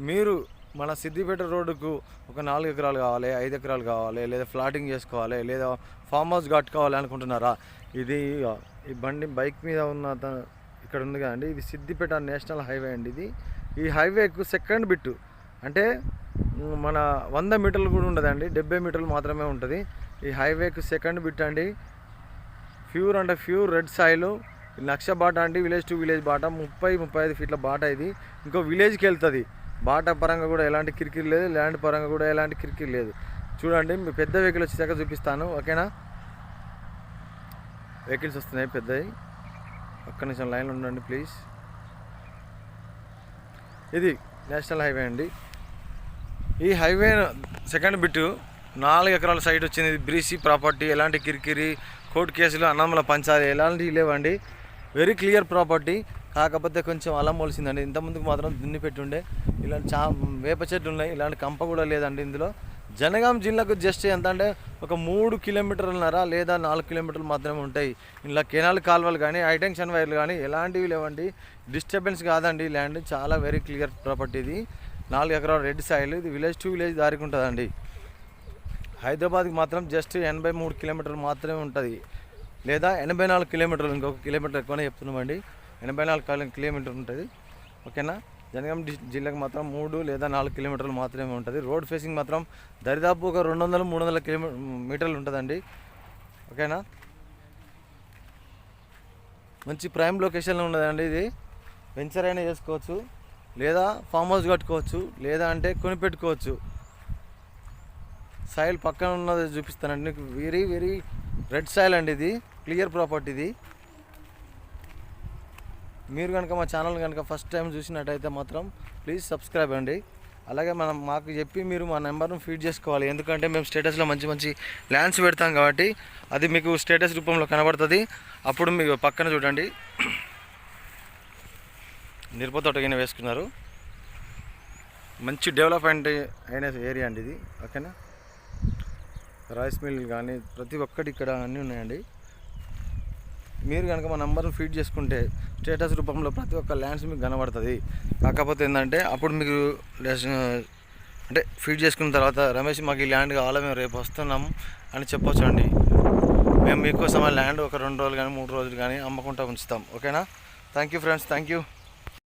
మీరు మన సిద్దిపేట రోడ్డుకు ఒక 4 ఎకరాలు కావాలి, 5 ఎకరాలు కావాలి, లేదా ఫ్లాటింగ్ చేసుకోవాలి, లేదా ఫామ్ హౌస్ కట్టుకోవాలి అనుకుంటున్నారా? ఇది ఈ బైక్ మీద ఉన్న ఇక్కడ ఉంది కదండి, ఇది సిద్దిపేట నేషనల్ హైవే అండి. ఈ హైవేకు సెకండ్ బిట్టు అంటే మన 100 మీటర్లు కూడా ఉండదండి, 70 మీటర్లు మాత్రమే ఉంటుంది. ఈ హైవేకు సెకండ్ బిట్ అండి. ప్యూర్ అంటే ప్యూర్ రెడ్ సాయిల్, లక్ష బాట అండి. విలేజ్ టు విలేజ్ బాట, 30-35 ఫీట్ల బాట. ఇది ఇంకో విలేజ్కి వెళ్తుంది. బాట పరంగా కూడా ఎలాంటి కిరికిరి లేదు, ల్యాండ్ పరంగా కూడా ఎలాంటి కిరికిరి లేదు. చూడండి, మీ పెద్ద వెహికల్ వచ్చేసాక చూపిస్తాను, ఓకేనా? వెహికల్స్ వస్తున్నాయి పెద్దవి. ఒక్క నిమిషం లైన్లో ఉండండి ప్లీజ్. ఇది నేషనల్ హైవే అండి. ఈ హైవే సెకండ్ బిట్టు 4 ఎకరాల సైట్ వచ్చింది. ఇది బ్రీసీ ప్రాపర్టీ, ఎలాంటి కిరికిరి, కోర్టు కేసులు, అన్నమ్మల పంచాలి ఎలాంటివి లేవండి. Very clear property. కాకపోతే కొంచెం అలం మొలిసిందండి. ఇంతకుముందుకు మాత్రం దున్ని పెట్టుండే. ఇలాంటి వేప చెట్లు ఉన్నాయి, ఇలాంటి కంప కూడా లేదండి ఇందులో. జనగాం జిల్లాకు జస్ట్ ఎంత అంటే ఒక 3 కిలోమీటర్లన్నర లేదా 4 కిలోమీటర్లు మాత్రమే ఉంటాయి. ఇలా కెనాల్ కాలువలు కానీ, హైటెన్షన్ వైర్లు కానీ ఎలాంటివి లేవండి. డిస్టర్బెన్స్ కాదండి. ల్యాండ్ చాలా వెరీ క్లియర్ ప్రాపర్టీ. ఇది 4 ఎకరాల రెడ్ సాయిల్. ఇది విలేజ్ టు విలేజ్ దారికి ఉంటుందండి. హైదరాబాద్కి మాత్రం జస్ట్ 83 కిలోమీటర్లు మాత్రమే ఉంటుంది, లేదా 84 కిలోమీటర్లు. ఇంకొక కిలోమీటర్ ఎక్కువనే చెప్తున్నామండి. 84 కిలోమీటర్లు ఉంటుంది, ఓకేనా? జనగాం జిల్లాకు మాత్రం 3 లేదా 4 కిలోమీటర్లు మాత్రమే ఉంటుంది. రోడ్ ఫేసింగ్ మాత్రం దరిదాపు ఒక 200-300 మీటర్లు ఉంటుందండి, ఓకేనా? మంచి ప్రైమ్ లొకేషన్లో ఉన్నదండి. ఇది వెంచర్ అయినా చేసుకోవచ్చు, లేదా ఫామ్ హౌస్ కట్టుకోవచ్చు, లేదా అంటే కొనిపెట్టుకోవచ్చు. సాయిల్ పక్కన ఉన్నది చూపిస్తానండి నీకు. వెరీ వెరీ రెడ్ సాయిల్ అండి. ఇది క్లియర్ ప్రాపర్టీ. ఇది మీరు కనుక మా ఛానల్ కనుక ఫస్ట్ టైం చూసినట్టయితే మాత్రం ప్లీజ్ సబ్స్క్రైబ్ అండి. అలాగే మాకు చెప్పి మీరు మా నెంబర్ను ఫీడ్ చేసుకోవాలి. ఎందుకంటే మేము స్టేటస్లో మంచి మంచి ల్యాండ్స్ పెడతాం కాబట్టి అది మీకు స్టేటస్ రూపంలో కనబడుతుంది. అప్పుడు మీకు పక్కన చూడండి, మిరప తోటగిన వేసుకున్నారు. మంచి డెవలప్మెంట్ అయిన ఏరియా అండి ఇది, ఓకేనా? రైస్ మిల్ కానీ ప్రతి ఒక్కటి ఇక్కడ అన్నీ ఉన్నాయండి. మీరు కనుక మా నెంబర్ను ఫీడ్ చేసుకుంటే స్టేటస్ రూపంలో ప్రతి ఒక్క ల్యాండ్స్ మీకు కనబడుతుంది. కాకపోతే ఏంటంటే అప్పుడు మీకు అంటే ఫీడ్ చేసుకున్న తర్వాత రమేష్ మాకు ఈ ల్యాండ్ కావాలా, మేము రేపు వస్తున్నాము అని చెప్పొచ్చు అండి. మేము మీకోసం ఆ ల్యాండ్ ఒక 2 రోజులు కానీ 3 రోజులు కానీ అమ్మకుండా ఉంచుతాం, ఓకేనా? Thank you friends, thank you.